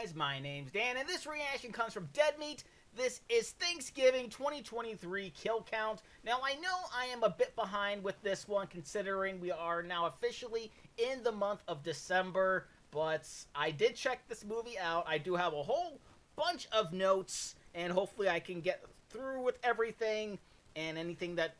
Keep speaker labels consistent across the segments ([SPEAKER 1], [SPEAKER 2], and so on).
[SPEAKER 1] guys? My name's Dan, and this reaction comes from Dead Meat. This is Thanksgiving 2023 kill count. Now, I know I am a bit behind with this one, considering we are now officially in the month of December, but I did check this movie out. I do have a whole bunch of notes, and hopefully I can get through with everything, and anything that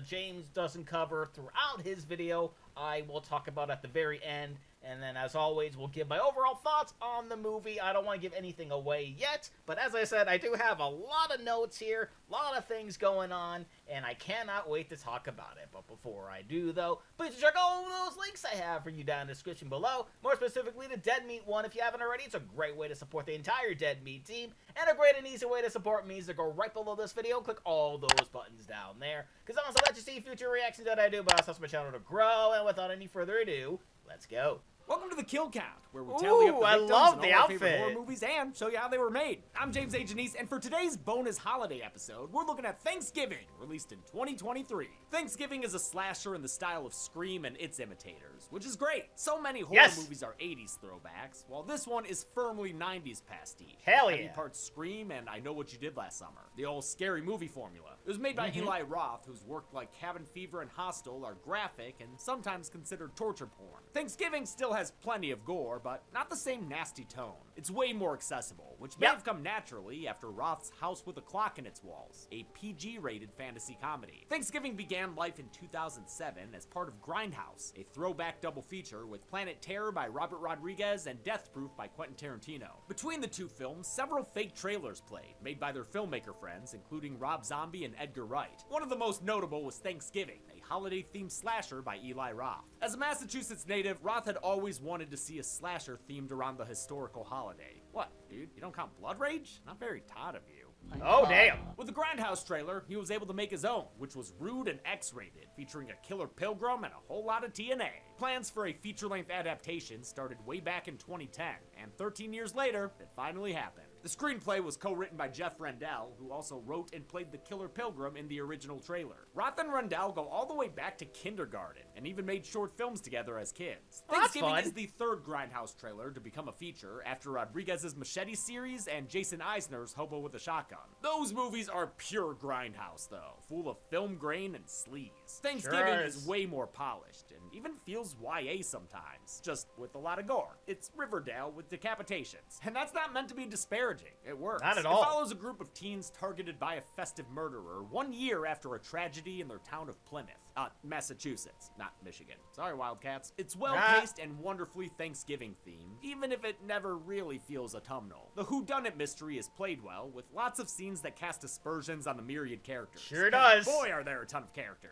[SPEAKER 1] James doesn't cover throughout his video, I will talk about at the very end. And then, as always, we'll give my overall thoughts on the movie. I don't want to give anything away yet, but as I said, I do have a lot of notes here, a lot of things going on, and I cannot wait to talk about it. But before I do, though, please check all those links I have for you down in the description below. More specifically, the Dead Meat one, if you haven't already. It's a great way to support the entire Dead Meat team, and a great and easy way to support me is to go right below this video, click all those buttons down there, because I'm also let you see future reactions that I do, but also helps my channel to grow. And without any further ado, let's go.
[SPEAKER 2] Welcome to the Kill Count, where we tally up the victims in all our favorite horror movies and show you how they were made. I'm James A. Janice, and for today's bonus holiday episode, we're looking at Thanksgiving, released in 2023. Thanksgiving is a slasher in the style of Scream and its imitators, which is great. So many horror movies are 80s throwbacks, while this one is firmly 90s pastiche.
[SPEAKER 1] Hell yeah.
[SPEAKER 2] Heavy parts Scream and I Know What You Did Last Summer, the old scary movie formula. It was made by Eli Roth, whose work like Cabin Fever and Hostel are graphic and sometimes considered torture porn. Thanksgiving still has plenty of gore, but not the same nasty tone. It's way more accessible, which may have come naturally after Roth's House with a Clock in Its Walls, a PG-rated fantasy comedy. Thanksgiving began life in 2007 as part of Grindhouse, a throwback double feature with Planet Terror by Robert Rodriguez and Death Proof by Quentin Tarantino. Between the two films, several fake trailers played, made by their filmmaker friends, including Rob Zombie and Edgar Wright. One of the most notable was Thanksgiving, a holiday-themed slasher by Eli Roth. As a Massachusetts native, Roth had always wanted to see a slasher themed around the historical holiday. What, dude? You don't count Blood Rage? Not very Todd of you.
[SPEAKER 1] Oh, damn.
[SPEAKER 2] With the Grindhouse trailer, he was able to make his own, which was rude and X-rated, featuring a killer pilgrim and a whole lot of TNA. Plans for a feature-length adaptation started way back in 2010, and 13 years later, it finally happened. The screenplay was co-written by Jeff Rendell, who also wrote and played the Killer Pilgrim in the original trailer. Roth and Rendell go all the way back to kindergarten, and even made short films together as kids. Thanksgiving is the third Grindhouse trailer to become a feature, after Rodriguez's Machete series and Jason Eisner's Hobo with a Shotgun. Those movies are pure Grindhouse, though, full of film grain and sleaze. Thanksgiving is way more polished, and even feels YA sometimes, just with a lot of gore. It's Riverdale with decapitations, and that's not meant to be disparaging. It works.
[SPEAKER 1] Not at all.
[SPEAKER 2] It follows a group of teens targeted by a festive murderer 1 year after a tragedy in their town of Plymouth. Massachusetts, not Michigan. Sorry, Wildcats. It's well-paced and wonderfully Thanksgiving-themed, even if it never really feels autumnal. The whodunit mystery is played well, with lots of scenes that cast aspersions on the myriad characters.
[SPEAKER 1] Sure does.
[SPEAKER 2] Boy, are there a ton of characters.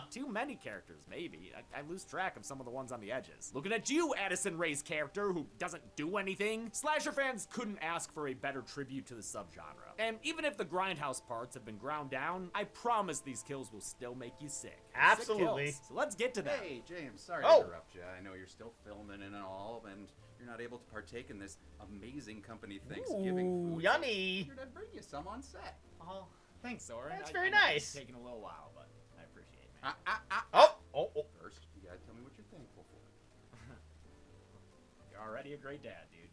[SPEAKER 2] Too many characters, maybe. I lose track of some of the ones on the edges. Looking at you, Addison Rae's character, who doesn't do anything. Slasher fans couldn't ask for a better tribute to the subgenre. And even if the Grindhouse parts have been ground down, I promise these kills will still make you sick.
[SPEAKER 1] Absolutely.
[SPEAKER 2] Sick kills. So let's get to them.
[SPEAKER 3] Hey, James, sorry to interrupt you. I know you're still filming and all, and you're not able to partake in this amazing company Thanksgiving food.
[SPEAKER 1] Yummy.
[SPEAKER 3] Here to bring you some on set.
[SPEAKER 2] Oh, thanks, Soren.
[SPEAKER 1] That's very nice.
[SPEAKER 2] It's taking a little while, but I appreciate it, man.
[SPEAKER 3] First, you gotta tell me what you're thankful for.
[SPEAKER 2] You're already a great dad, dude.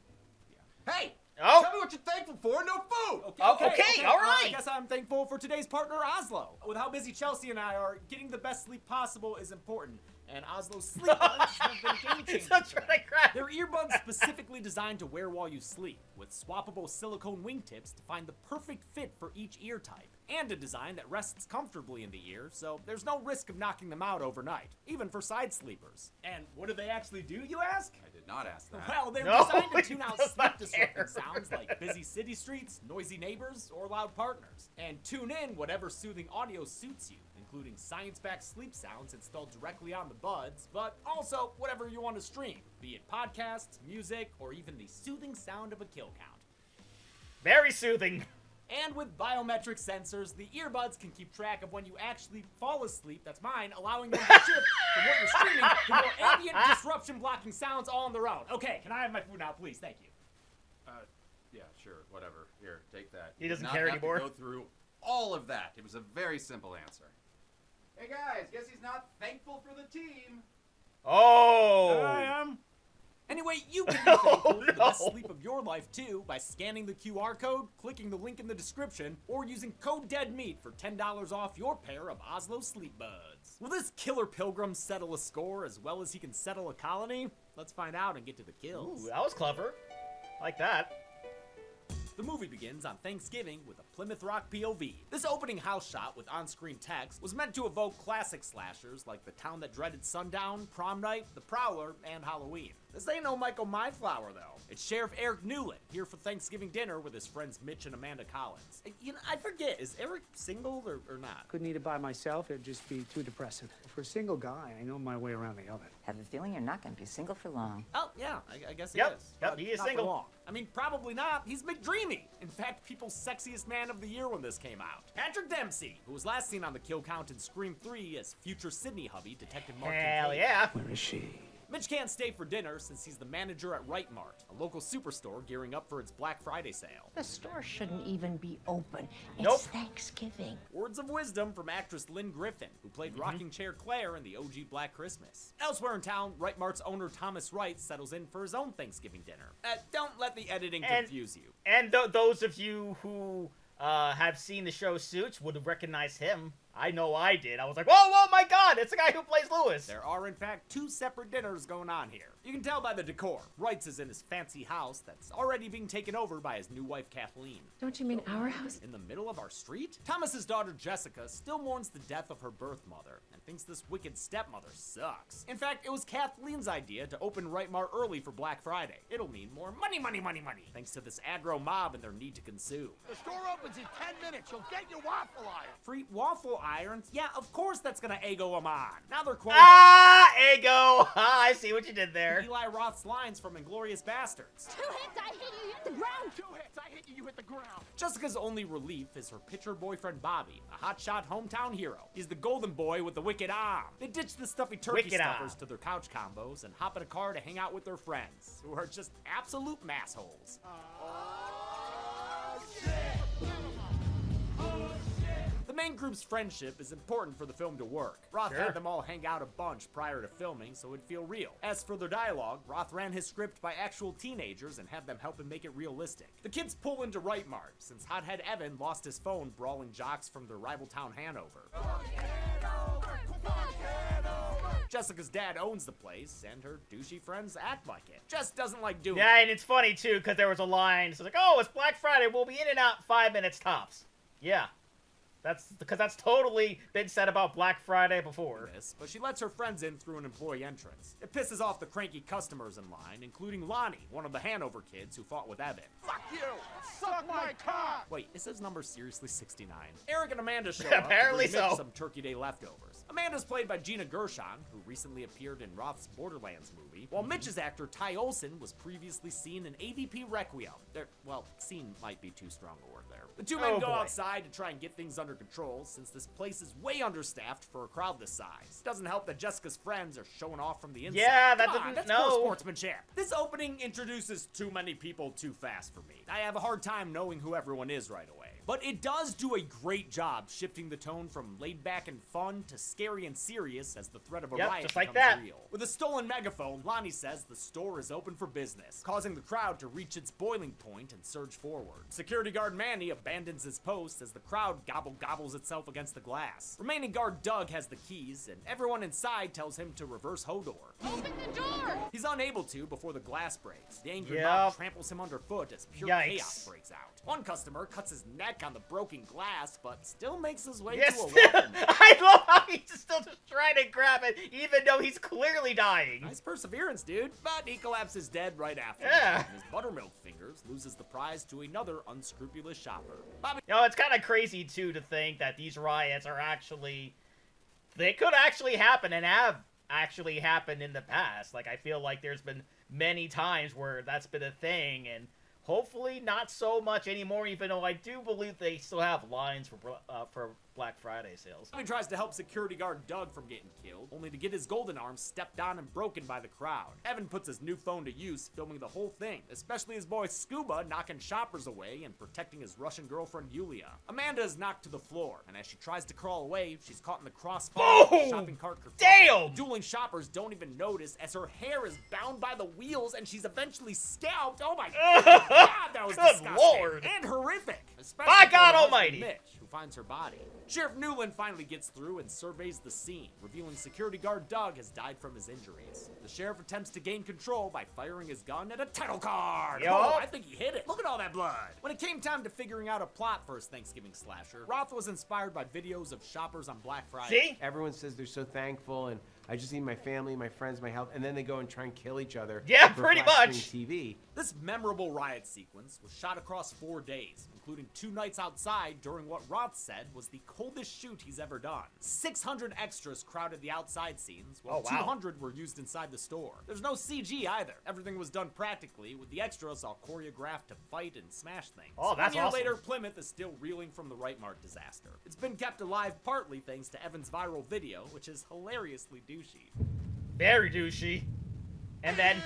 [SPEAKER 3] Yeah. Hey! Tell me what you're thankful for, no food!
[SPEAKER 1] Okay, all right.
[SPEAKER 2] I guess I'm thankful for today's partner, Oslo. With how busy Chelsea and I are, getting the best sleep possible is important. And Oslo's sleep buds have been game-changing. They're earbuds specifically designed to wear while you sleep, with swappable silicone wingtips to find the perfect fit for each ear type, and a design that rests comfortably in the ear, so there's no risk of knocking them out overnight, even for side sleepers. And what do they actually do, you ask?
[SPEAKER 3] I did not ask that.
[SPEAKER 2] Well, they're designed to tune out sleep-disrupting sounds like busy city streets, noisy neighbors, or loud partners, and tune in whatever soothing audio suits you, including science-backed sleep sounds installed directly on the buds, but also whatever you want to stream, be it podcasts, music, or even the soothing sound of a kill count.
[SPEAKER 1] Very soothing.
[SPEAKER 2] And with biometric sensors, the earbuds can keep track of when you actually fall asleep, that's mine, allowing them to shift from what you're streaming to more ambient disruption-blocking sounds all on their own. Okay, can I have my food now, please? Thank you.
[SPEAKER 3] Yeah, sure, whatever. Here, take that.
[SPEAKER 1] He doesn't
[SPEAKER 3] You
[SPEAKER 1] care
[SPEAKER 3] did not have
[SPEAKER 1] anymore.
[SPEAKER 3] to go through all of that. It was a very simple answer. Hey guys, guess he's not thankful for the team.
[SPEAKER 1] Oh.
[SPEAKER 2] I am. Anyway, you can be thankful for the best
[SPEAKER 1] no.
[SPEAKER 2] sleep of your life too by scanning the QR code, clicking the link in the description, or using code DEADMEAT for $10 off your pair of Oslo Sleep Buds. Will this killer pilgrim settle a score as well as he can settle a colony? Let's find out and get to the kills.
[SPEAKER 1] Ooh, that was clever. Like that.
[SPEAKER 2] The movie begins on Thanksgiving with a Plymouth Rock POV. This opening house shot with on-screen text was meant to evoke classic slashers like The Town That Dreaded Sundown, Prom Night, The Prowler, and Halloween. This ain't no Michael Myflower, though. It's Sheriff Eric Newland, here for Thanksgiving dinner with his friends Mitch and Amanda Collins. You know, I forget, is Eric single or not?
[SPEAKER 4] Couldn't eat it by myself, it'd just be too depressing. For a single guy, I know my way around the oven.
[SPEAKER 5] Have a feeling you're not going to be single for long.
[SPEAKER 2] Oh, yeah, I guess he
[SPEAKER 1] Yep,
[SPEAKER 2] is.
[SPEAKER 1] yep,
[SPEAKER 2] But
[SPEAKER 1] he is
[SPEAKER 2] not for
[SPEAKER 1] single.
[SPEAKER 2] long. I mean, probably not. He's McDreamy. In fact, People's Sexiest Man of the Year when this came out. Patrick Dempsey, who was last seen on the kill count in Scream 3 as future Sydney hubby, Detective Mark
[SPEAKER 1] Hell
[SPEAKER 2] Kincaid.
[SPEAKER 1] yeah.
[SPEAKER 4] Where is she?
[SPEAKER 2] Mitch can't stay for dinner since he's the manager at Right Mart, a local superstore gearing up for its Black Friday sale.
[SPEAKER 6] The store shouldn't even be open. It's
[SPEAKER 1] Nope.
[SPEAKER 6] Thanksgiving.
[SPEAKER 2] Words of wisdom from actress Lynn Griffin, who played Rocking Chair Claire in the OG Black Christmas. Elsewhere in town, Right Mart's owner Thomas Wright settles in for his own Thanksgiving dinner. Don't let the editing confuse you.
[SPEAKER 1] And those of you who have seen the show Suits would recognize him. I know I did. I was like, whoa, my God, it's the guy who plays Lewis.
[SPEAKER 2] There are, in fact, two separate dinners going on here. You can tell by the decor. Wright's is in his fancy house that's already being taken over by his new wife, Kathleen.
[SPEAKER 6] Don't you mean our house?
[SPEAKER 2] In the middle of our street? Thomas's daughter, Jessica, still mourns the death of her birth mother and thinks this wicked stepmother sucks. In fact, it was Kathleen's idea to open Right Mart early for Black Friday. It'll mean more money, thanks to this aggro mob and their need to consume.
[SPEAKER 7] The store opens in 10 minutes. You'll get your waffle iron.
[SPEAKER 2] Free waffle irons? Yeah, of course that's gonna ego them on. Now they're quoting
[SPEAKER 1] Ego. I see what you did there.
[SPEAKER 2] Eli Roth's lines from Inglourious Bastards.
[SPEAKER 6] 2 hits, I hit you, you hit the ground.
[SPEAKER 7] 2 hits. I hit you. You hit the ground.
[SPEAKER 2] Jessica's only relief is her pitcher boyfriend Bobby, a hotshot hometown hero. He's the golden boy with the wicked arm. They ditch the stuffy turkey
[SPEAKER 1] Wicked
[SPEAKER 2] stuffers
[SPEAKER 1] arm.
[SPEAKER 2] to their couch combos and hop in a car to hang out with their friends, who are just absolute massholes. The main group's friendship is important for the film to work. Roth
[SPEAKER 1] Sure.
[SPEAKER 2] had them all hang out a bunch prior to filming so it'd feel real. As for their dialogue, Roth ran his script by actual teenagers and had them help him make it realistic. The kids pull into Right Mart since hothead Evan lost his phone brawling jocks from their rival town Hanover. Jessica's dad owns the place, and her douchey friends act like it. Jess doesn't like doing
[SPEAKER 1] Yeah, and it's funny, too, because there was a line. So it's like, oh, it's Black Friday. We'll be in and out 5 minutes tops. Yeah. That's because that's totally been said about Black Friday before.
[SPEAKER 2] this, but she lets her friends in through an employee entrance. It pisses off the cranky customers in line, including Lonnie, one of the Hanover kids who fought with Evan.
[SPEAKER 7] Fuck you. Suck my cock.
[SPEAKER 2] Wait, is his number seriously 69? Eric and Amanda show up
[SPEAKER 1] Apparently
[SPEAKER 2] to bring Mitch
[SPEAKER 1] so.
[SPEAKER 2] some Turkey Day leftovers. Amanda's played by Gina Gershon, who recently appeared in Roth's Borderlands movie, while Mitch's actor Ty Olson was previously seen in AVP Requiem. Well, scene might be too strong a word there. The two men
[SPEAKER 1] Oh,
[SPEAKER 2] go
[SPEAKER 1] boy.
[SPEAKER 2] outside to try and get things under control, since this place is way understaffed for a crowd this size. Doesn't help that Jessica's friends are showing off from the inside.
[SPEAKER 1] Yeah, that
[SPEAKER 2] Come on,
[SPEAKER 1] didn't-
[SPEAKER 2] that's
[SPEAKER 1] no.
[SPEAKER 2] poor sportsmanship. This opening introduces too many people too fast for me. I have a hard time knowing who everyone is right away. But it does do a great job shifting the tone from laid back and fun to scary and serious as the threat of a
[SPEAKER 1] Yep,
[SPEAKER 2] riot
[SPEAKER 1] just like
[SPEAKER 2] becomes
[SPEAKER 1] that.
[SPEAKER 2] real. With a stolen megaphone, Lonnie says the store is open for business, causing the crowd to reach its boiling point and surge forward. Security guard Manny abandons his post as the crowd gobbles itself against the glass. Remaining guard Doug has the keys, and everyone inside tells him to reverse Hodor.
[SPEAKER 6] Open the door!
[SPEAKER 2] He's unable to before the glass breaks. The angry
[SPEAKER 1] Yep.
[SPEAKER 2] mob tramples him underfoot as pure
[SPEAKER 1] Yikes.
[SPEAKER 2] chaos breaks out. One customer cuts his neck on the broken glass, but still makes his way
[SPEAKER 1] Yes,
[SPEAKER 2] to a weapon.
[SPEAKER 1] I love how he's still just trying to grab it, even though he's clearly dying.
[SPEAKER 2] Nice perseverance, dude. But he collapses dead right after.
[SPEAKER 1] Yeah.
[SPEAKER 2] And his buttermilk fingers loses the prize to another unscrupulous shopper. Bobby
[SPEAKER 1] You know, it's kind of crazy, too, to think that these riots are actually... They could actually happen and have actually happened in the past. Like, I feel like there's been many times where that's been a thing, and hopefully not so much anymore, even though I do believe they still have lines for Black Friday sales.
[SPEAKER 2] He tries to help security guard Doug from getting killed, only to get his golden arm stepped on and broken by the crowd. Evan puts his new phone to use, filming the whole thing, especially his boy Scuba knocking shoppers away and protecting his Russian girlfriend Yulia. Amanda is knocked to the floor, and as she tries to crawl away, she's caught in the crossfire of the shopping cart kerfuffle.
[SPEAKER 1] Damn!
[SPEAKER 2] Dueling shoppers don't even notice as her hair is bound by the wheels and she's eventually scalped. Oh my god, that was
[SPEAKER 1] Good
[SPEAKER 2] disgusting.
[SPEAKER 1] Lord.
[SPEAKER 2] And horrific. Especially
[SPEAKER 1] By
[SPEAKER 2] for
[SPEAKER 1] God
[SPEAKER 2] her husband,
[SPEAKER 1] almighty.
[SPEAKER 2] Mitch, who finds her body. Sheriff Newland finally gets through and surveys the scene, revealing security guard Doug has died from his injuries. The sheriff attempts to gain control by firing his gun at a title card.
[SPEAKER 1] Yup.
[SPEAKER 2] Oh, I think he hit it. Look at all that blood. When it came time to figuring out a plot for his Thanksgiving slasher, Roth was inspired by videos of shoppers on Black Friday.
[SPEAKER 1] See?
[SPEAKER 8] Everyone says they're so thankful, and I just need my family, my friends, my health, and then they go and try and kill each other.
[SPEAKER 1] Yeah,
[SPEAKER 8] for
[SPEAKER 1] pretty
[SPEAKER 8] flat
[SPEAKER 1] much.
[SPEAKER 8] screen TV.
[SPEAKER 2] This memorable riot sequence was shot across 4 days, including 2 nights outside during what Roth said was the coldest shoot he's ever done. 600 extras crowded the outside scenes, while
[SPEAKER 1] Oh, wow.
[SPEAKER 2] 200 were used inside the store. There's no CG either. Everything was done practically, with the extras all choreographed to fight and smash things.
[SPEAKER 1] Oh, that's
[SPEAKER 2] 1 year
[SPEAKER 1] awesome.
[SPEAKER 2] later, Plymouth is still reeling from the Right Mart disaster. It's been kept alive partly thanks to Evan's viral video, which is hilariously douchey.
[SPEAKER 1] Very douchey. And then...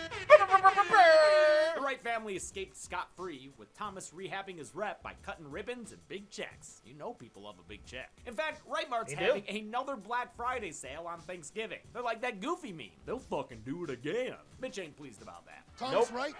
[SPEAKER 2] The Wright family escaped scot-free, with Thomas rehabbing his rep by cutting ribbons and big checks. You know people love a big check. In fact, Wright Mart's
[SPEAKER 1] They do.
[SPEAKER 2] having another Black Friday sale on Thanksgiving. They're like that Goofy meme. They'll fucking do it again. Mitch ain't pleased about that.
[SPEAKER 7] Tom's
[SPEAKER 1] Nope.
[SPEAKER 7] right.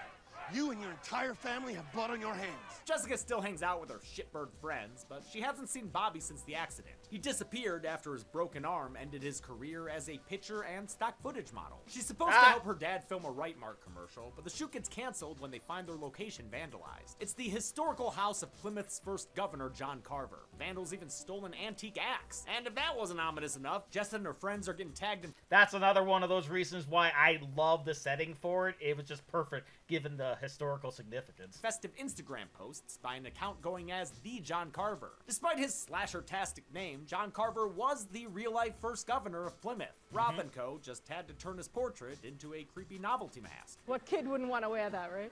[SPEAKER 7] You and your entire family have blood on your hands.
[SPEAKER 2] Jessica still hangs out with her shitbird friends, but she hasn't seen Bobby since the accident. He disappeared after his broken arm ended his career as a pitcher and stock footage model. She's supposed to help her dad film a Right Mart commercial, but the shoot gets canceled when they find their location vandalized. It's the historical house of Plymouth's first governor, John Carver. Vandals even stole an antique axe. And if that wasn't ominous enough, Jessica and her friends are getting tagged in
[SPEAKER 1] That's another one of those reasons why I love the setting for it. It was just perfect, given the historical significance.
[SPEAKER 2] festive Instagram posts by an account going as the John Carver. Despite his slasher-tastic name, John Carver was the real-life first governor of Plymouth. Roth & Co. just had to turn his portrait into a creepy novelty mask.
[SPEAKER 9] What kid wouldn't want to wear that, right?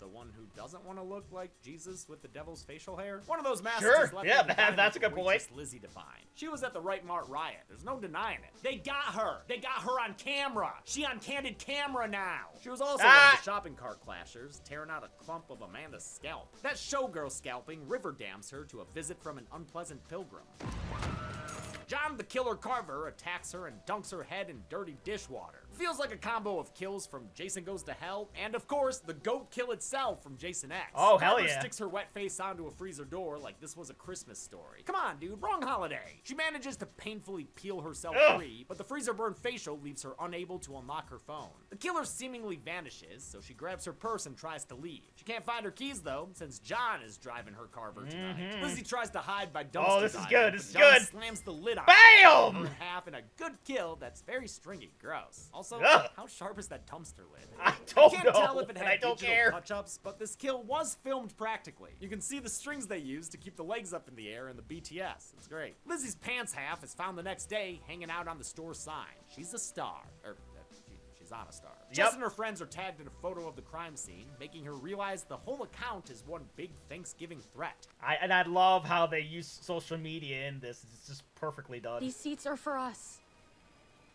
[SPEAKER 2] The one who doesn't want to look like Jesus with the devil's facial hair? One of those masks
[SPEAKER 1] Sure,
[SPEAKER 2] is left
[SPEAKER 1] yeah,
[SPEAKER 2] on the diner
[SPEAKER 1] that's a
[SPEAKER 2] for
[SPEAKER 1] good point.
[SPEAKER 2] waitress Lizzie to find. She was at the Right Mart riot. There's no denying it. They got her. They got her on camera. She on candid camera now. She was also one of the shopping cart clashers, tearing out a clump of Amanda's scalp. That showgirl scalping river dams her to a visit from an unpleasant pilgrim. John the Killer Carver attacks her and dunks her head in dirty dishwater. Feels like a combo of kills from Jason Goes to Hell, and of course, the goat kill itself from Jason X.
[SPEAKER 1] Oh, hell
[SPEAKER 2] Carver
[SPEAKER 1] yeah.
[SPEAKER 2] sticks her wet face onto a freezer door like this was a Christmas story. Come on, dude, wrong holiday. She manages to painfully peel herself free, but the freezer burn facial leaves her unable to unlock her phone. The killer seemingly vanishes, so she grabs her purse and tries to leave. She can't find her keys, though, since John is driving her Carver tonight. Lizzie tries to hide by dumpster
[SPEAKER 1] Oh, this is
[SPEAKER 2] diving,
[SPEAKER 1] good,
[SPEAKER 2] but
[SPEAKER 1] this is
[SPEAKER 2] John
[SPEAKER 1] good.
[SPEAKER 2] slams the lid on
[SPEAKER 1] Bam!
[SPEAKER 2] her in half in a good kill that's very stringy. Gross. Also,
[SPEAKER 1] Ugh.
[SPEAKER 2] how sharp is that dumpster lid?
[SPEAKER 1] I don't
[SPEAKER 2] can't
[SPEAKER 1] know,
[SPEAKER 2] tell if it
[SPEAKER 1] and
[SPEAKER 2] had
[SPEAKER 1] I don't
[SPEAKER 2] digital
[SPEAKER 1] care.
[SPEAKER 2] touch-ups, but this kill was filmed practically. You can see the strings they used to keep the legs up in the air in the BTS. It's great. Lizzie's pants half is found the next day hanging out on the store sign. She's a star. She's on a star. Jess and her friends are tagged in a photo of the crime scene, making her realize the whole account is one big Thanksgiving threat.
[SPEAKER 1] I love how they use social media in this. It's just perfectly done.
[SPEAKER 6] These seats are for us.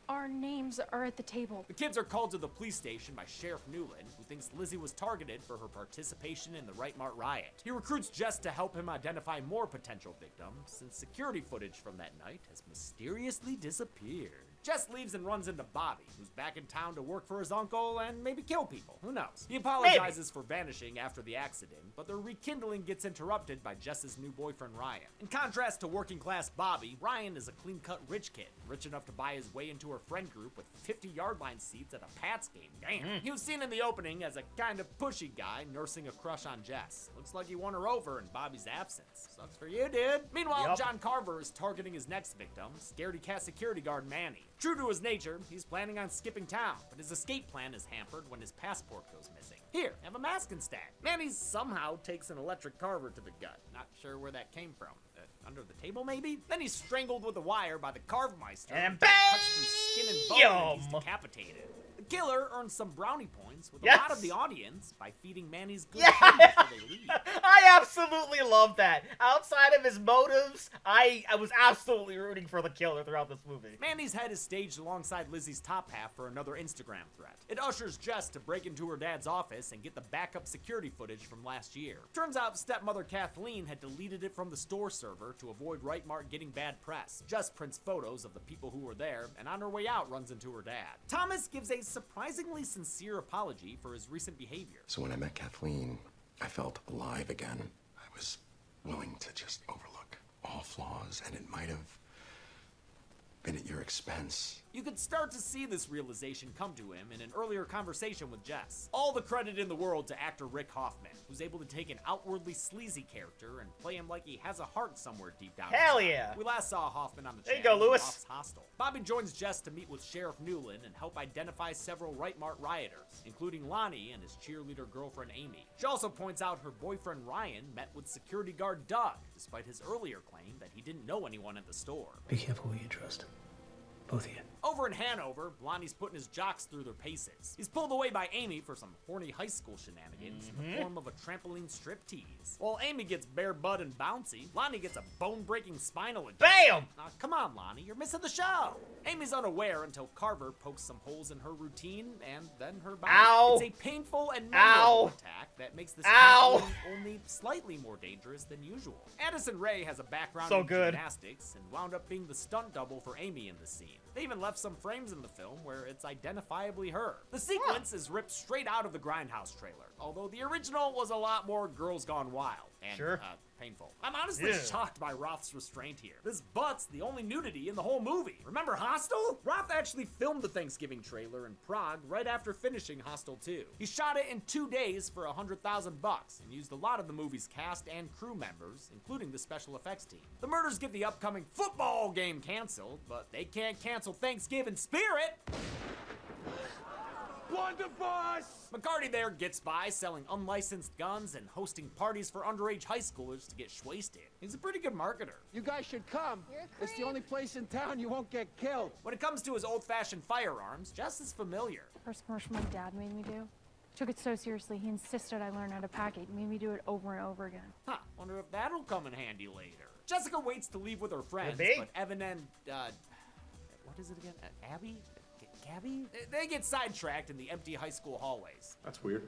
[SPEAKER 6] Our names are at the table.
[SPEAKER 2] The kids are called to the police station by Sheriff Newland, who thinks Lizzie was targeted for her participation in the Right Mart riot. He recruits Jess to help him identify more potential victims, since security footage from that night has mysteriously disappeared. Jess leaves and runs into Bobby, who's back in town to work for his uncle and maybe kill people. Who knows? He apologizes for vanishing after the accident, but their rekindling gets interrupted by Jess's new boyfriend, Ryan. In contrast to working-class Bobby, Ryan is a clean-cut rich kid, rich enough to buy his way into her friend group with 50-yard line seats at a Pats game. Damn. He was seen in the opening as a kind of pushy guy nursing a crush on Jess. Looks like he won her over in Bobby's absence. Sucks for you, dude. Meanwhile,
[SPEAKER 1] Yup.
[SPEAKER 2] John Carver is targeting his next victim, scaredy cat security guard Manny. True to his nature, he's planning on skipping town, but his escape plan is hampered when his passport goes missing. Here, have a mask instead. Manny somehow takes an electric Carver to the gut. Not sure where that came from. Under the table, maybe? Then he's strangled with a wire by the Carvemeister.
[SPEAKER 1] And
[SPEAKER 2] cuts through skin and bone, and he's
[SPEAKER 1] bam!
[SPEAKER 2] decapitated. The killer earns some brownie points experience with
[SPEAKER 1] Yes.
[SPEAKER 2] a lot of the audience by feeding Manny's good
[SPEAKER 1] Yeah.
[SPEAKER 2] food before they leave.
[SPEAKER 1] I absolutely love that. Outside of his motives, I was absolutely rooting for the killer throughout this movie.
[SPEAKER 2] Manny's head is staged alongside Lizzie's top half for another Instagram threat. It ushers Jess to break into her dad's office and get the backup security footage from last year. Turns out stepmother Kathleen had deleted it from the store server to avoid Rightmart getting bad press. Jess prints photos of the people who were there, and on her way out runs into her dad. Thomas gives a surprisingly sincere apology for his recent behavior.
[SPEAKER 10] So when I met Kathleen, I felt alive again. I was willing to just overlook all flaws, and it might have been at your expense.
[SPEAKER 2] You could start to see this realization come to him in an earlier conversation with Jess. All the credit in the world to actor Rick Hoffman, who's able to take an outwardly sleazy character and play him like he has a heart somewhere deep down
[SPEAKER 1] Hell
[SPEAKER 2] inside.
[SPEAKER 1] yeah.
[SPEAKER 2] We last saw Hoffman on the
[SPEAKER 1] There you
[SPEAKER 2] channel
[SPEAKER 1] go,
[SPEAKER 2] in
[SPEAKER 1] Lewis.
[SPEAKER 2] Roth's Hostel. Bobby joins Jess to meet with Sheriff Newland and help identify several Rightmart rioters, including Lonnie and his cheerleader girlfriend Amy. She also points out her boyfriend Ryan met with security guard Doug, despite his earlier claim that he didn't know anyone at the store.
[SPEAKER 4] Be careful who you trust. Both of you.
[SPEAKER 2] Over in Hanover, Lonnie's putting his jocks through their paces. He's pulled away by Amy for some horny high school shenanigans in the form of a trampoline striptease. While Amy gets bare butt and bouncy, Lonnie gets a bone-breaking spinal injury.
[SPEAKER 1] Bam!
[SPEAKER 2] Come on, Lonnie, you're missing the show. Amy's unaware until Carver pokes some holes in her routine and then her body.
[SPEAKER 1] Ow.
[SPEAKER 2] It's a painful and memorable
[SPEAKER 1] Ow.
[SPEAKER 2] attack that makes this
[SPEAKER 1] Ow.
[SPEAKER 2] trampoline only slightly more dangerous than usual. Addison Rae has a background
[SPEAKER 1] So
[SPEAKER 2] in
[SPEAKER 1] good.
[SPEAKER 2] gymnastics and wound up being the stunt double for Amy in the scene. They even left some frames in the film where it's identifiably her. The sequence is ripped straight out of the Grindhouse trailer, although the original was a lot more Girls Gone Wild and
[SPEAKER 1] Sure.
[SPEAKER 2] Painful. I'm honestly
[SPEAKER 1] Yeah.
[SPEAKER 2] shocked by Roth's restraint here. This butt's the only nudity in the whole movie. Remember Hostel? Roth actually filmed the Thanksgiving trailer in Prague right after finishing Hostel 2. He shot it in 2 days for $100,000 and used a lot of the movie's cast and crew members, including the special effects team. The murders get the upcoming football game canceled, but they can't cancel Thanksgiving spirit.
[SPEAKER 7] Blunderbuss!
[SPEAKER 2] McCarty there gets by selling unlicensed guns and hosting parties for underage high schoolers to get shwasted. He's a pretty good marketer.
[SPEAKER 4] You guys should come.
[SPEAKER 6] You're a
[SPEAKER 4] It's the
[SPEAKER 6] creep.
[SPEAKER 4] only place in town you won't get killed.
[SPEAKER 2] When it comes to his old-fashioned firearms, Jess is familiar.
[SPEAKER 9] First commercial my dad made me do. Took it so seriously, he insisted I learn how to pack it. Made me do it over and over again.
[SPEAKER 2] Huh, wonder if that'll come in handy later. Jessica waits to leave with her friends,
[SPEAKER 1] be.
[SPEAKER 2] but Evan and, what is it again? Gabby? Gabby? They get sidetracked in the empty high school hallways.
[SPEAKER 10] That's weird.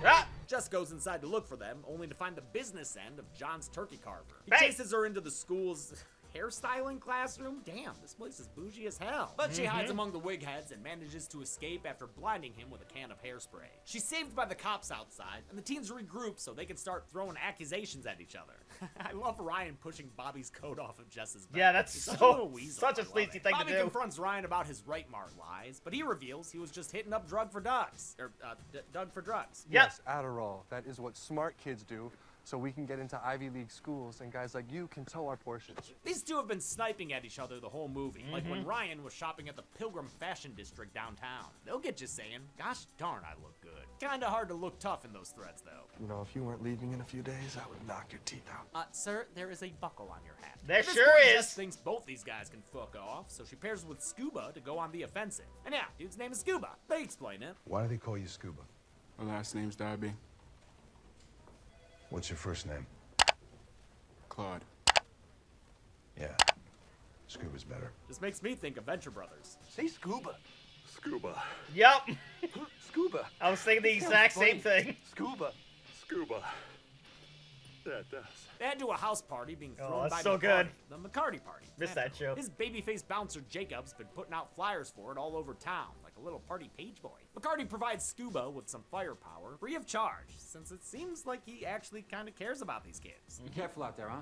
[SPEAKER 1] Ah!
[SPEAKER 2] Jess goes inside to look for them, only to find the business end of John's turkey carver. He
[SPEAKER 1] Hey!
[SPEAKER 2] chases her into the school's hairstyling classroom. Damn, this place is bougie as hell. But she hides among the wig heads and manages to escape after blinding him with a can of hairspray. She's saved by the cops outside, and the teens regroup so they can start throwing accusations at each other. I love Ryan pushing Bobby's coat off of Jess's back.
[SPEAKER 1] Yeah, that's
[SPEAKER 2] He's such a
[SPEAKER 1] so-
[SPEAKER 2] little weasel.
[SPEAKER 1] such a
[SPEAKER 2] I love
[SPEAKER 1] sleazy
[SPEAKER 2] it.
[SPEAKER 1] thing to
[SPEAKER 2] Bobby
[SPEAKER 1] do.
[SPEAKER 2] confronts Ryan about his Rightmart lies, but he reveals he was just hitting up Doug for drugs. Doug for drugs.
[SPEAKER 1] Yep.
[SPEAKER 11] Yes, Adderall. That is what smart kids do, so we can get into Ivy League schools and guys like you can tow our Porsches.
[SPEAKER 2] These two have been sniping at each other the whole movie, like when Ryan was shopping at the Pilgrim Fashion District downtown. They'll get you saying, gosh darn, I look good. Kinda hard to look tough in those threats, though.
[SPEAKER 11] You know, if you weren't leaving in a few days, I would knock your teeth out.
[SPEAKER 2] Sir, there is a buckle on your hat.
[SPEAKER 1] There
[SPEAKER 2] At this
[SPEAKER 1] sure
[SPEAKER 2] point,
[SPEAKER 1] is.
[SPEAKER 2] Jess thinks both these guys can fuck off, so she pairs with Scuba to go on the offensive. And yeah, dude's name is Scuba. They explain it.
[SPEAKER 12] Why do they call you Scuba?
[SPEAKER 13] My last name's Darby.
[SPEAKER 12] What's your first name?
[SPEAKER 13] Claude.
[SPEAKER 12] Yeah. Scuba's better.
[SPEAKER 2] This makes me think of Venture Brothers.
[SPEAKER 11] Say scuba.
[SPEAKER 12] Scuba.
[SPEAKER 1] Yep.
[SPEAKER 11] Scuba.
[SPEAKER 1] I was thinking the exact same thing.
[SPEAKER 11] Scuba.
[SPEAKER 12] Scuba. That does.
[SPEAKER 2] They head to a house party being
[SPEAKER 1] Oh,
[SPEAKER 2] thrown
[SPEAKER 1] that's
[SPEAKER 2] by
[SPEAKER 1] so
[SPEAKER 2] McCarty,
[SPEAKER 1] good.
[SPEAKER 2] the McCarty party.
[SPEAKER 1] Missed that show.
[SPEAKER 2] His babyface bouncer Jacob's been putting out flyers for it all over town, like a little party page boy. McCarty provides Scuba with some firepower, free of charge, since it seems like he actually kind of cares about these kids.
[SPEAKER 14] Be careful out there, huh?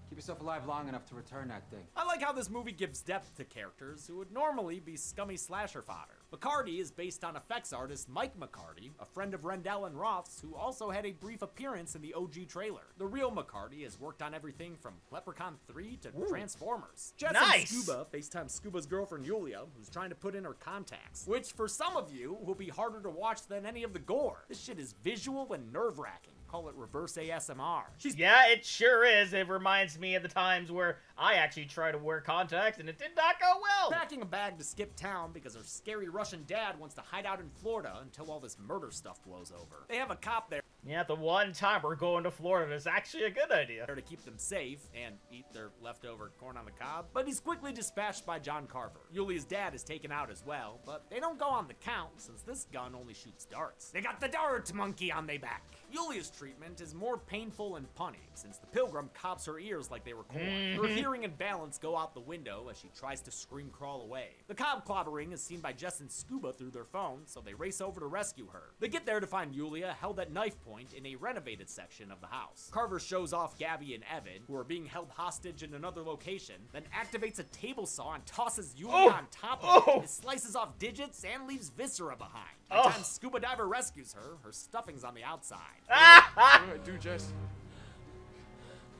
[SPEAKER 14] Keep yourself alive long enough to return that thing.
[SPEAKER 2] I like how this movie gives depth to characters who would normally be scummy slasher fodder. McCarty is based on effects artist Mike McCarty, a friend of Rendell and Roth's, who also had a brief appearance in the OG trailer. The real McCarty has worked on everything from Leprechaun 3 to Transformers. Jess
[SPEAKER 1] Nice!
[SPEAKER 2] and Scuba FaceTime Scuba's girlfriend Yulia, who's trying to put in her contacts, which for some of you will be harder to watch than any of the gore. This shit is visual and nerve-wracking. Call it reverse ASMR.
[SPEAKER 1] Yeah, it sure is. It reminds me of the times where I actually tried to wear contacts and it did not go well.
[SPEAKER 2] Packing a bag to skip town because her scary Russian dad wants to hide out in Florida until all this murder stuff blows over. They have a cop there
[SPEAKER 1] Yeah, the one time we're going to Florida is actually a good idea.
[SPEAKER 2] to keep them safe and eat their leftover corn on the cob, but he's quickly dispatched by John Carver. Yulia's dad is taken out as well, but they don't go on the count since this gun only shoots darts. They got the dart monkey on their back. Yulia's treatment is more painful and punny since the pilgrim cops her ears like they were corn. Her hearing and balance go out the window as she tries to scream crawl away. The cob clobbering is seen by Jess and Scuba through their phone, so they race over to rescue her. They get there to find Yulia held at knife point in a renovated section of the house. Carver shows off Gabby and Evan, who are being held hostage in another location, then activates a table saw and tosses Yulia on top of it. It slices off digits and leaves viscera behind. By the time Scuba Diver rescues her, her stuffing's on the outside.
[SPEAKER 13] What do I do, Jess?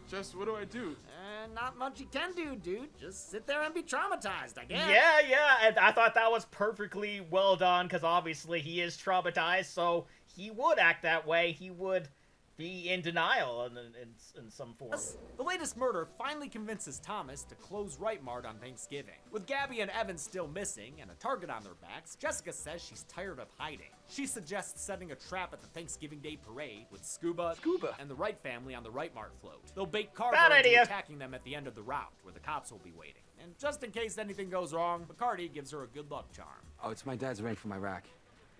[SPEAKER 13] Jess, what do I do?
[SPEAKER 2] Not much you can do, dude. Just sit there and be traumatized, I guess.
[SPEAKER 1] Yeah, and I thought that was perfectly well done, because obviously he is traumatized, so he would act that way. He would be in denial in some form.
[SPEAKER 2] The latest murder finally convinces Thomas to close Right Mart on Thanksgiving. With Gabby and Evan still missing and a target on their backs, Jessica says she's tired of hiding. She suggests setting a trap at the Thanksgiving Day parade with Scuba and the Wright family on the Right Mart float. They'll bait Carver into attacking them at the end of the route, where the cops will be waiting. And just in case anything goes wrong, McCarty gives her a good luck charm.
[SPEAKER 14] Oh, it's my dad's ring from Iraq.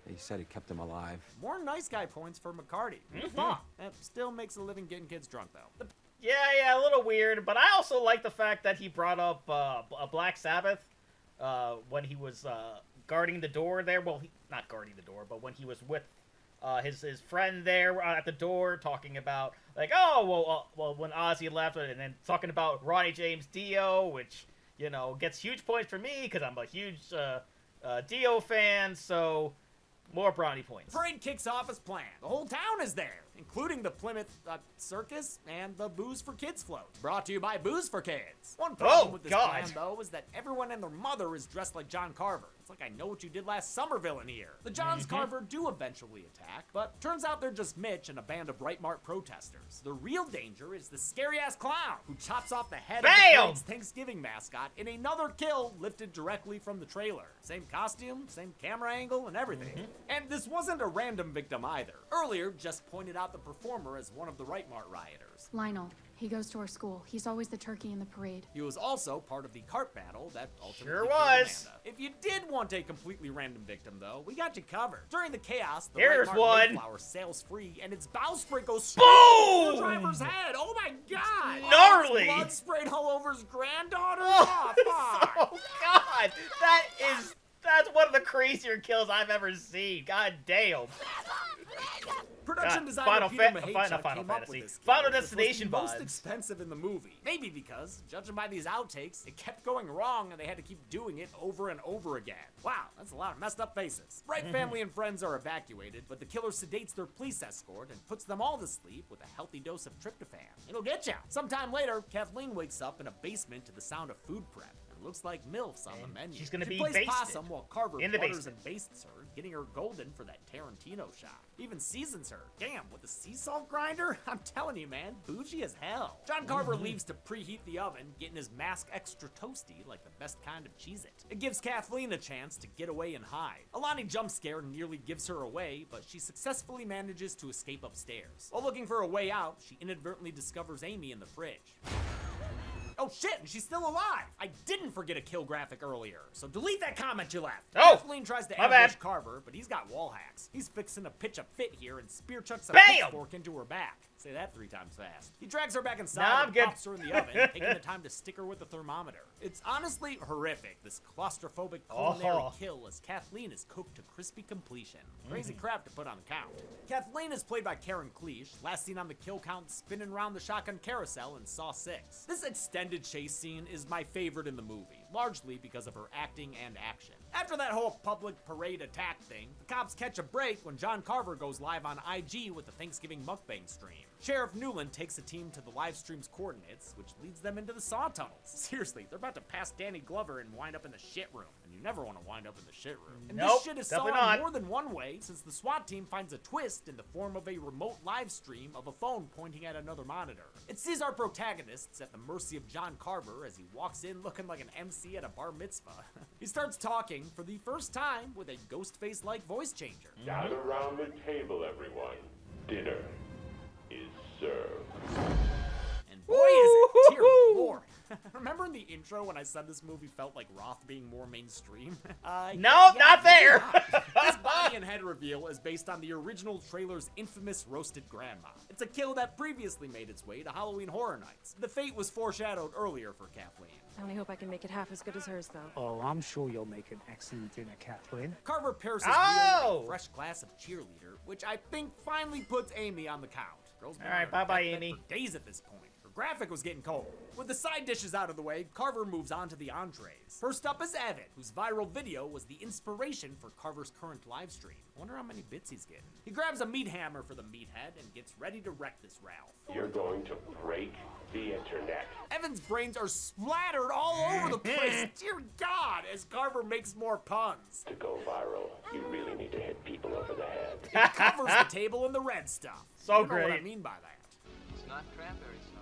[SPEAKER 14] He said it kept him alive.
[SPEAKER 2] More nice guy points for McCarty. Who'd have thought? That still makes a living getting kids drunk, though.
[SPEAKER 1] Yeah, a little weird, but I also like the fact that he brought up a Black Sabbath when he was guarding the door there. Well, not guarding the door, but when he was with his friend there at the door, talking about, like, well, when Ozzy left, and then talking about Ronnie James Dio, which, you know, gets huge points for me, because I'm a huge Dio fan, so more brownie points.
[SPEAKER 2] Parade kicks off as planned. The whole town is there, including the Plymouth Circus and the Booze for Kids float. Brought to you by Booze for Kids. One problem with this plan, though, is that everyone and their mother is dressed like John Carver. It's like I know what you did last summer villain here. The Johns Carver do eventually attack, but turns out they're just Mitch and a band of Right Mart protesters. The real danger is the scary-ass clown who chops off the head of the parade's Thanksgiving mascot in another kill lifted directly from the trailer. Same costume, same camera angle, and everything. And this wasn't a random victim either. Earlier, Jess pointed out the performer as one of the Right Mart rioters.
[SPEAKER 9] Lionel. He goes to our school. He's always the turkey in the parade.
[SPEAKER 2] He was also part of the cart battle that ultimately
[SPEAKER 1] Sure
[SPEAKER 2] killed
[SPEAKER 1] was.
[SPEAKER 2] Amanda. If you did want a completely random victim, though, we got you covered. During the chaos, the
[SPEAKER 1] Here's
[SPEAKER 2] Right Mart
[SPEAKER 1] one.
[SPEAKER 2] Mayflower sails free, and its bowsprit goes straight to the driver's head. Oh my god!
[SPEAKER 1] Gnarly.
[SPEAKER 2] Blood sprayed all over his granddaughter.
[SPEAKER 1] Oh god, that's one of the crazier kills I've ever seen. God damn.
[SPEAKER 2] Production designer
[SPEAKER 1] Final
[SPEAKER 2] Peter Mahachuk
[SPEAKER 1] Final
[SPEAKER 2] came up
[SPEAKER 1] Fantasy.
[SPEAKER 2] with this
[SPEAKER 1] Final
[SPEAKER 2] kill, which was
[SPEAKER 1] Destination
[SPEAKER 2] the most
[SPEAKER 1] vibes.
[SPEAKER 2] expensive in the movie. Maybe because, judging by these outtakes, it kept going wrong and they had to keep doing it over and over again. Wow, that's a lot of messed up faces. Wright family and friends are evacuated, but the killer sedates their police escort and puts them all to sleep with a healthy dose of tryptophan. It'll get ya. Sometime later, Kathleen wakes up in a basement to the sound of food prep. Looks like MILFs on the menu.
[SPEAKER 1] She's gonna be
[SPEAKER 2] plays
[SPEAKER 1] basted
[SPEAKER 2] possum while Carver
[SPEAKER 1] in the
[SPEAKER 2] butters
[SPEAKER 1] basement.
[SPEAKER 2] and bastes her, getting her golden for that Tarantino shot. Even seasons her. Damn, with a sea salt grinder? I'm telling you, man, bougie as hell. John Carver leaves to preheat the oven, getting his mask extra toasty like the best kind of Cheez-It. It gives Kathleen a chance to get away and hide. Alani jump scared and nearly gives her away, but she successfully manages to escape upstairs. While looking for a way out, she inadvertently discovers Amy in the fridge. Oh shit, and she's still alive! I didn't forget a kill graphic earlier, so delete that comment you left.
[SPEAKER 1] Oh,
[SPEAKER 2] Kathleen tries to
[SPEAKER 1] my
[SPEAKER 2] ambush
[SPEAKER 1] bad.
[SPEAKER 2] Carver, but he's got wall hacks. He's fixing to pitch a fit here and spear chucks a
[SPEAKER 1] Bam!
[SPEAKER 2] pitchfork into her back. Say that 3 times fast. He drags her back inside
[SPEAKER 1] Nah, I'm
[SPEAKER 2] and
[SPEAKER 1] good.
[SPEAKER 2] pops her in the oven, taking the time to stick her with the thermometer. It's honestly horrific, this claustrophobic culinary kill as Kathleen is cooked to crispy completion. Crazy crap to put on the count. Kathleen is played by Karen Cleach, last seen on the kill count spinning around the shotgun carousel in Saw 6. This extended chase scene is my favorite in the movie, largely because of her acting and action. After that whole public parade attack thing, the cops catch a break when John Carver goes live on IG with the Thanksgiving mukbang stream. Sheriff Newland takes the team to the live stream's coordinates, which leads them into the saw tunnels. Seriously, they're about to pass Danny Glover and wind up in the shit room. And you You never want to wind up in the shit room. And
[SPEAKER 1] Nope,
[SPEAKER 2] this shit is
[SPEAKER 1] definitely
[SPEAKER 2] solved
[SPEAKER 1] not.
[SPEAKER 2] more than one way, since the SWAT team finds a twist in the form of a remote live stream of a phone pointing at another monitor. It sees our protagonists at the mercy of John Carver as he walks in looking like an MC at a bar mitzvah. He starts talking for the first time with a ghost face-like voice changer.
[SPEAKER 15] Gather around the table, everyone. Dinner is served.
[SPEAKER 2] And boy, is it, dear lord. Remember in the intro when I said this movie felt like Roth being more mainstream?
[SPEAKER 1] Nope, not there.
[SPEAKER 2] This body and head reveal is based on the original trailer's infamous roasted grandma. It's a kill that previously made its way to Halloween Horror Nights. The fate was foreshadowed earlier for Kathleen.
[SPEAKER 6] I only hope I can make it half as good as hers, though.
[SPEAKER 4] Oh, I'm sure you'll make an excellent dinner, Kathleen.
[SPEAKER 2] Carver pairs his meal with a fresh glass of cheerleader, which I think finally puts Amy on the count. Girls
[SPEAKER 1] All right, bye-bye,
[SPEAKER 2] been
[SPEAKER 1] Amy.
[SPEAKER 2] for days at this point. Her graphic was getting cold. With the side dishes out of the way, Carver moves on to the entrees. First up is Evan, whose viral video was the inspiration for Carver's current live stream. I wonder how many bits he's getting. He grabs a meat hammer for the meathead and gets ready to wreck this Ralph.
[SPEAKER 15] You're going to break the internet.
[SPEAKER 2] Evan's brains are splattered all over the place. Dear God, as Carver makes more puns.
[SPEAKER 15] To go viral, you really need to hit people over the head.
[SPEAKER 2] It covers the table in the red stuff.
[SPEAKER 1] So
[SPEAKER 2] You know what I
[SPEAKER 1] great.
[SPEAKER 2] mean by that.
[SPEAKER 14] It's not cranberry sauce.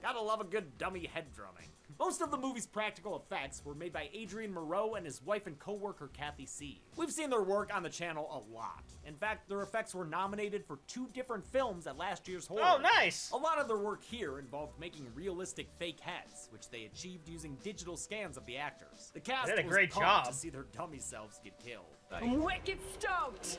[SPEAKER 2] Gotta love a good dummy head drumming. Most of the movie's practical effects were made by Adrian Moreau and his wife and co-worker Kathy C. We've seen their work on the channel a lot. In fact, their effects were nominated for 2 different films at last year's Horror.
[SPEAKER 1] Oh, nice!
[SPEAKER 2] A lot of their work here involved making realistic fake heads, which they achieved using digital scans of the actors. The cast
[SPEAKER 1] They did a
[SPEAKER 2] was
[SPEAKER 1] great
[SPEAKER 2] pumped
[SPEAKER 1] job.
[SPEAKER 2] to see their dummy selves get killed.
[SPEAKER 6] I'm wicked stoked.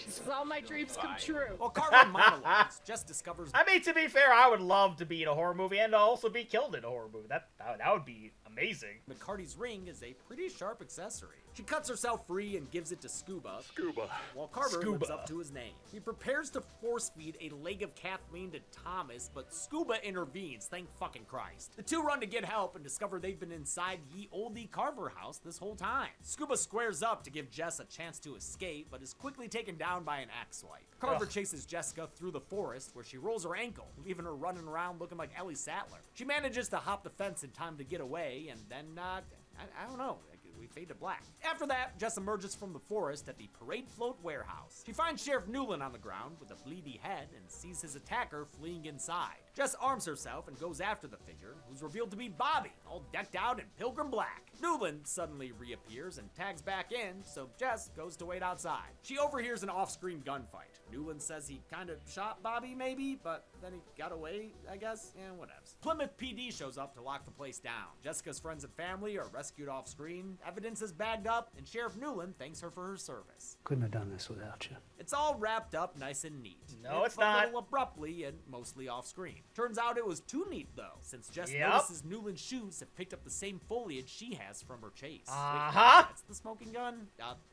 [SPEAKER 6] This is all my dreams come true.
[SPEAKER 2] While Carver monologues, Jess discovers...
[SPEAKER 1] I mean, to be fair, I would love to be in a horror movie and to also be killed in a horror movie. That would be amazing.
[SPEAKER 2] McCarty's ring is a pretty sharp accessory. She cuts herself free and gives it to Scuba.
[SPEAKER 12] Scuba.
[SPEAKER 2] While Carver
[SPEAKER 1] Scuba.
[SPEAKER 2] lives up to his name. He prepares to force feed a leg of Kathleen to Thomas, but Scuba intervenes, thank fucking Christ. The two run to get help and discover they've been inside ye olde Carver house this whole time. Scuba squares up to give Jess a chance to escape, but is quickly taken down by an axe swipe. Carver chases Jessica through the forest, where she rolls her ankle, leaving her running around looking like Ellie Sattler. She manages to hop the fence in time to get away, and then, I don't know. We fade to black. After that, Jess emerges from the forest at the Parade Float warehouse. She finds Sheriff Newland on the ground with a bleedy head and sees his attacker fleeing inside. Jess arms herself and goes after the figure, who's revealed to be Bobby, all decked out in pilgrim black. Newland suddenly reappears and tags back in, so Jess goes to wait outside. She overhears an off-screen gunfight. Newland says he kind of shot Bobby, maybe, but then he got away, I guess? Yeah, whatevs. Plymouth PD shows up to lock the place down. Jessica's friends and family are rescued off-screen, evidence is bagged up, and Sheriff Newland thanks her for her service.
[SPEAKER 4] Couldn't have done this without you.
[SPEAKER 2] It's all wrapped up nice and neat.
[SPEAKER 1] No, it's
[SPEAKER 2] A
[SPEAKER 1] not.
[SPEAKER 2] little abruptly and mostly off-screen. Turns out it was too neat, though, since Jess
[SPEAKER 1] Yep.
[SPEAKER 2] notices Newland's shoes have picked up the same foliage she has from her chase.
[SPEAKER 1] Uh-huh.
[SPEAKER 2] Wait, that's the smoking gun?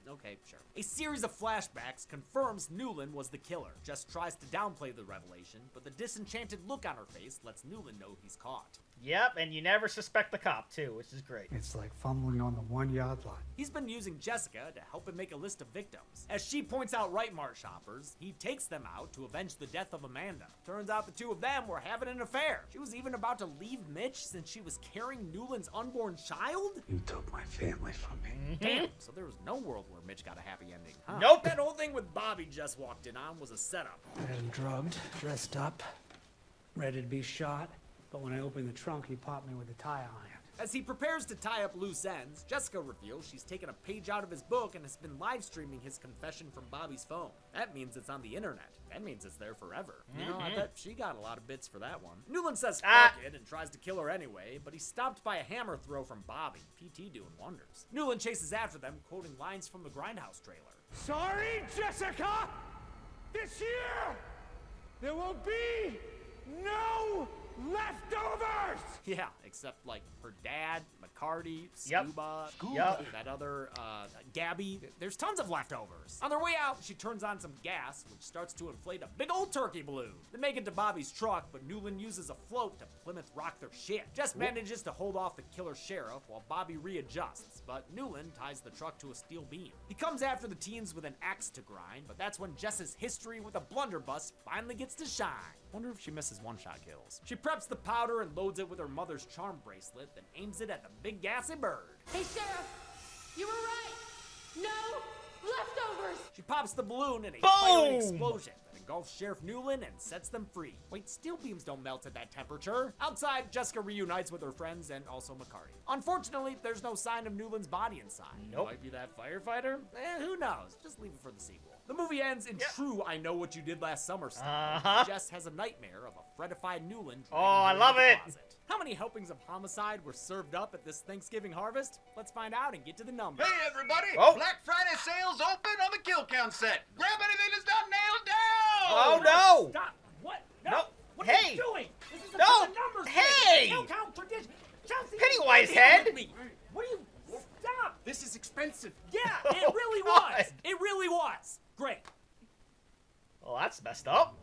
[SPEAKER 2] Okay, sure. A series of flashbacks confirms Newland was the killer. Jess tries to downplay the revelation, but the disenchanted look on her face lets Newland know he's caught.
[SPEAKER 1] Yep, and you never suspect the cop, too, which is great.
[SPEAKER 4] It's like fumbling on the 1-yard line.
[SPEAKER 2] He's been using Jessica to help him make a list of victims. As she points out Right Mart shoppers, he takes them out to avenge the death of Amanda. Turns out the two of them were having an affair. She was even about to leave Mitch since she was carrying Newland's unborn child?
[SPEAKER 4] You took my family from me.
[SPEAKER 2] Damn, so there was no world where Mitch got a happy ending, huh?
[SPEAKER 1] Nope.
[SPEAKER 2] That whole thing with Bobby Jess walked in on was a setup.
[SPEAKER 4] I had him drugged, dressed up, ready to be shot. But when I opened the trunk, he popped me with a tire iron.
[SPEAKER 2] As he prepares to tie up loose ends, Jessica reveals she's taken a page out of his book and has been live streaming his confession from Bobby's phone. That means it's on the internet. That means it's there forever. You know, I bet she got a lot of bits for that one. Newland says fuck it and tries to kill her anyway, but he's stopped by a hammer throw from Bobby. PT doing wonders. Newland chases after them, quoting lines from the Grindhouse trailer.
[SPEAKER 16] Sorry, Jessica! This year, there will be no leftovers!
[SPEAKER 2] Yeah, except like her dad, McCarty,
[SPEAKER 1] Yep.
[SPEAKER 2] Scuba,
[SPEAKER 1] Yep.
[SPEAKER 2] that other, Gabby. There's tons of leftovers. On their way out, she turns on some gas, which starts to inflate a big old turkey balloon. They make it to Bobby's truck, but Newland uses a float to Plymouth Rock their shit. Jess manages to hold off the killer sheriff while Bobby readjusts, but Newland ties the truck to a steel beam. He comes after the teens with an axe to grind, but that's when Jess's history with a blunderbuss finally gets to shine. Wonder if she misses one-shot kills. She preps the powder and loads it with her mother's charm bracelet, then aims it at the big gassy bird.
[SPEAKER 6] Hey, Sheriff! You were right. No leftovers.
[SPEAKER 2] She pops the balloon in a
[SPEAKER 1] Boom!
[SPEAKER 2] fiery explosion that engulfs Sheriff Newland and sets them free. Wait, steel beams don't melt at that temperature. Outside, Jessica reunites with her friends and also McCarty. Unfortunately, there's no sign of Newland's body inside.
[SPEAKER 1] Nope.
[SPEAKER 2] Might be that firefighter? Who knows? Just leave it for the sequel. The movie ends in true I Know What You Did Last Summer style. Jess has a nightmare of a fredified Newland.
[SPEAKER 1] Oh, I love it!
[SPEAKER 2] Closet. How many helpings of homicide were served up at this Thanksgiving harvest? Let's find out and get to the numbers.
[SPEAKER 3] Hey, everybody!
[SPEAKER 1] Oh.
[SPEAKER 3] Black Friday sales open on the kill count set. Grab anything that's not nailed down!
[SPEAKER 1] Oh, no!
[SPEAKER 16] Stop! What?
[SPEAKER 1] No.
[SPEAKER 16] What
[SPEAKER 1] Hey.
[SPEAKER 16] are you doing? This is a
[SPEAKER 1] No.
[SPEAKER 16] numbers
[SPEAKER 1] Hey.
[SPEAKER 16] game. Kill count tradition. Chelsea,
[SPEAKER 1] Pennywise
[SPEAKER 16] get
[SPEAKER 1] head.
[SPEAKER 16] with me. What are you? Stop!
[SPEAKER 8] This is expensive.
[SPEAKER 16] Yeah,
[SPEAKER 2] It
[SPEAKER 1] Oh,
[SPEAKER 2] really
[SPEAKER 1] God.
[SPEAKER 2] was. It really was. Great.
[SPEAKER 1] Well, that's messed up.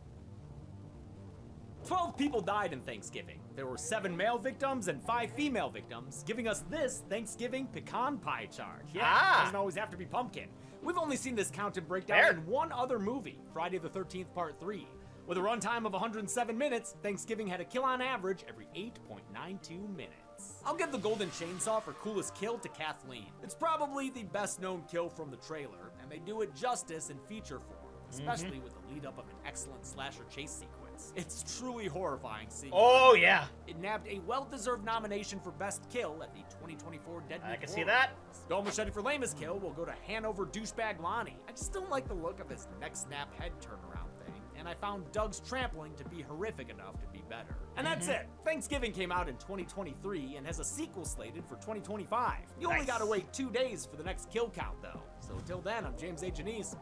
[SPEAKER 2] 12 people died in Thanksgiving. There were 7 male victims and 5 female victims, giving us this Thanksgiving pecan pie chart. Yeah,
[SPEAKER 1] Ah.
[SPEAKER 2] it doesn't always have to be pumpkin. We've only seen this count and breakdown
[SPEAKER 1] Fair.
[SPEAKER 2] in one other movie, Friday the 13th Part 3. With a runtime of 107 minutes, Thanksgiving had a kill on average every 8.92 minutes. I'll give the golden chainsaw for coolest kill to Kathleen. It's probably the best known kill from the trailer, and they do it justice in feature form, especially with the lead up of an excellent slasher chase sequence. It's truly horrifying seeing.
[SPEAKER 1] Oh, yeah.
[SPEAKER 2] It nabbed a well-deserved nomination for Best Kill at the 2024 Dead Meat
[SPEAKER 1] I can see
[SPEAKER 2] Awards.
[SPEAKER 1] that.
[SPEAKER 2] Going machete for lamest kill will go to Hanover douchebag Lonnie. I just don't like the look of his neck snap head turnaround thing, and I found Doug's trampling to be horrific enough to be better. And that's it. Thanksgiving came out in 2023 and has a sequel slated for 2025. You only
[SPEAKER 1] Nice.
[SPEAKER 2] gotta wait 2 days for the next kill count, though. So until then, I'm James A. Janice.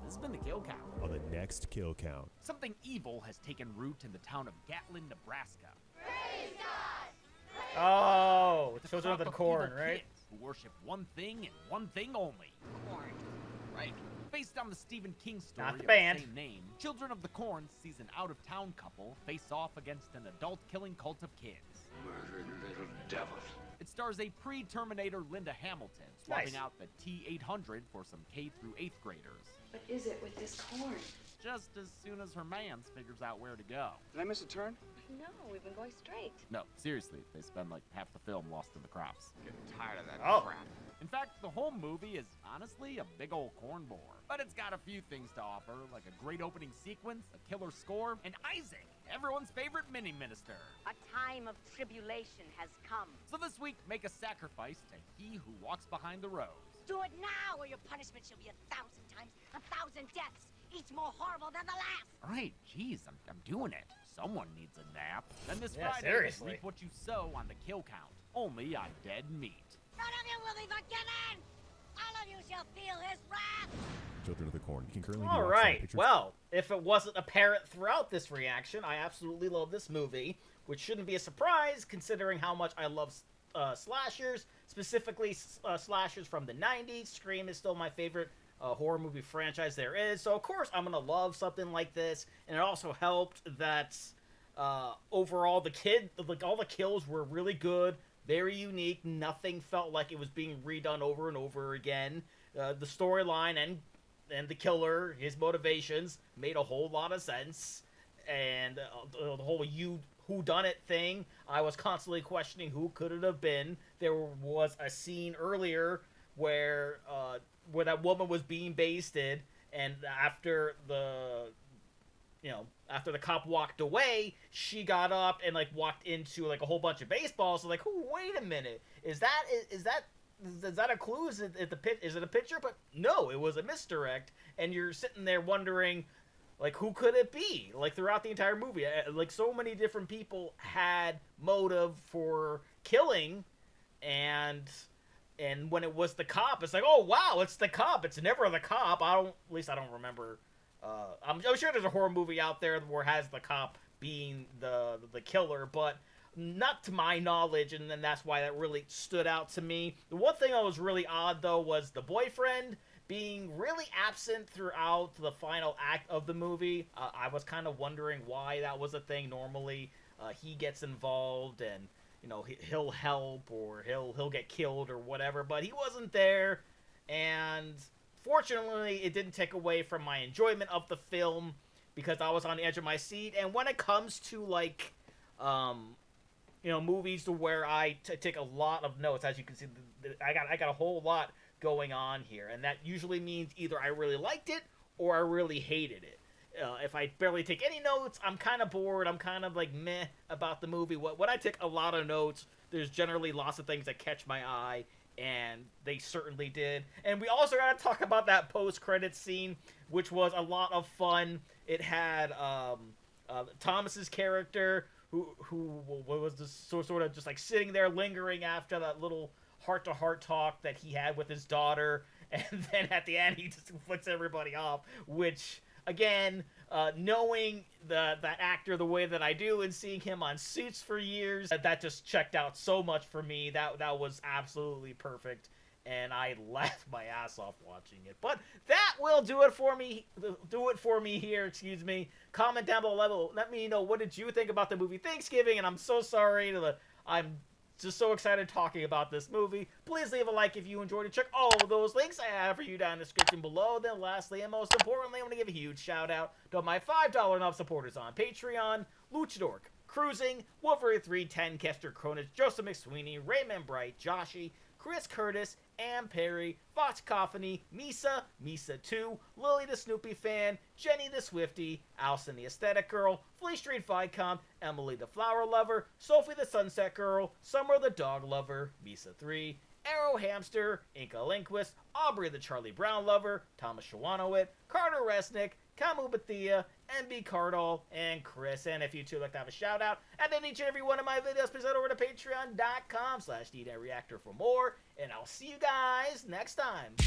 [SPEAKER 2] This has been the Kill Count.
[SPEAKER 17] On the next kill count.
[SPEAKER 2] Something evil has taken root in the town of Gatlin, Nebraska.
[SPEAKER 1] Oh,
[SPEAKER 2] It's a
[SPEAKER 1] Children of the
[SPEAKER 2] crop
[SPEAKER 1] Corn,
[SPEAKER 2] evil
[SPEAKER 1] right?
[SPEAKER 2] kids who worship one thing and one thing only. Corn. Right. Based on the Stephen King story
[SPEAKER 1] Not the
[SPEAKER 2] of
[SPEAKER 1] band.
[SPEAKER 2] the same name, Children of the Corn sees an out-of-town couple face off against an adult-killing cult of kids.
[SPEAKER 12] Murdered little devils.
[SPEAKER 2] It stars a pre-Terminator Linda Hamilton, swapping
[SPEAKER 1] Nice.
[SPEAKER 2] out the T-800 for some K through 8th graders.
[SPEAKER 18] What is it with this corn?
[SPEAKER 2] Just as soon as her mans figures out where to go.
[SPEAKER 11] Did I miss a turn?
[SPEAKER 18] No, we've been going straight.
[SPEAKER 2] No, seriously, they spend like half the film lost in the crops.
[SPEAKER 3] Getting tired of that
[SPEAKER 1] Oh.
[SPEAKER 3] crap.
[SPEAKER 2] In fact, the whole movie is honestly a big old corn bore. But it's got a few things to offer, like a great opening sequence, a killer score, and Isaac, everyone's favorite mini-minister.
[SPEAKER 18] A time of tribulation has come.
[SPEAKER 2] So this week, make a sacrifice to he who walks behind the rose.
[SPEAKER 18] Do it now, or your punishment shall be 1,000 times 1,000 deaths, each more horrible than the last.
[SPEAKER 2] All right, geez, I'm doing it. Someone needs a nap. Then this
[SPEAKER 1] Yeah,
[SPEAKER 2] Friday,
[SPEAKER 1] seriously.
[SPEAKER 2] reap what you sow on the Kill Count, only on Dead Meat.
[SPEAKER 18] None of you will be forgiven. All of you shall feel his wrath.
[SPEAKER 17] Children of the Corn. You can currently be
[SPEAKER 1] All
[SPEAKER 17] watched on
[SPEAKER 1] right.
[SPEAKER 17] pictures-
[SPEAKER 1] Well, if it wasn't apparent throughout this reaction, I absolutely love this movie, which shouldn't be a surprise considering how much I love slashers, specifically slashers from the 90s. Scream is still my favorite horror movie franchise there is. So, of course, I'm going to love something like this. And it also helped that overall all the kills were really good, very unique. Nothing felt like it was being redone over and over again. The storyline and the killer, his motivations, made a whole lot of sense. And the whole whodunit thing, I was constantly questioning who could it have been. There was a scene earlier where that woman was being basted, and after the cop walked away, she got up and walked into a whole bunch of baseballs. So wait a minute, is that a clue? Is it a picture? But no, it was a misdirect, and you're sitting there wondering, who could it be? Throughout the entire movie, so many different people had motive for killing, and when it was the cop, it's oh wow, it's the cop. It's never the cop. At least I don't remember. I'm sure there's a horror movie out there where it has the cop being the killer, but not to my knowledge, and then that's why that really stood out to me. The one thing that was really odd, though, was the boyfriend being really absent throughout the final act of the movie. I was kind of wondering why that was a thing. Normally, he gets involved and, he'll help or he'll get killed or whatever, but he wasn't there, and fortunately, it didn't take away from my enjoyment of the film because I was on the edge of my seat. And when it comes to movies to where I take a lot of notes, as you can see, I got a whole lot going on here, and that usually means either I really liked it or I really hated it. If I barely take any notes, I'm kind of bored, I'm kind of like meh about the movie. When I take a lot of notes, there's generally lots of things that catch my eye, and they certainly did. And we also got to talk about that post-credits scene, which was a lot of fun. It had Thomas's character, who was this sort of just like sitting there lingering after that little heart-to-heart talk that he had with his daughter, and then at the end he just flicks everybody off, which, again, knowing that actor the way that I do and seeing him on Suits for years, that just checked out so much for me. That was absolutely perfect, and I laughed my ass off watching it. But that will do it for me. Here, excuse me. Comment down below. Let me know, what did you think about the movie Thanksgiving? And I'm so sorry I'm just so excited talking about this movie. Please leave a like if you enjoyed it. Check all of those links I have for you down in the description below. Then lastly, and most importantly, I want to give a huge shout out to my $5 and up supporters on Patreon: Luchador, Cruising, Wolverine 310, Kester Cronus, Joseph McSweeney, Raymond Bright, Joshy, Chris Curtis, Ann Perry, Fox Coffany, Misa, Misa2, Lily the Snoopy Fan, Jenny the Swifty, Alison the Aesthetic Girl, Flea Street Vicom, Emily the Flower Lover, Sophie the Sunset Girl, Summer the Dog Lover, Misa3, Arrow Hamster, Inca Linquist, Aubrey the Charlie Brown Lover, Thomas Shawanowit, Carter Resnick, Kamu Bathia, MB Cardall, and Chris. And if you two like to have a shout out and then each and every one of my videos, please head over to patreon.com/DDreactor for more. And I'll see you guys next time.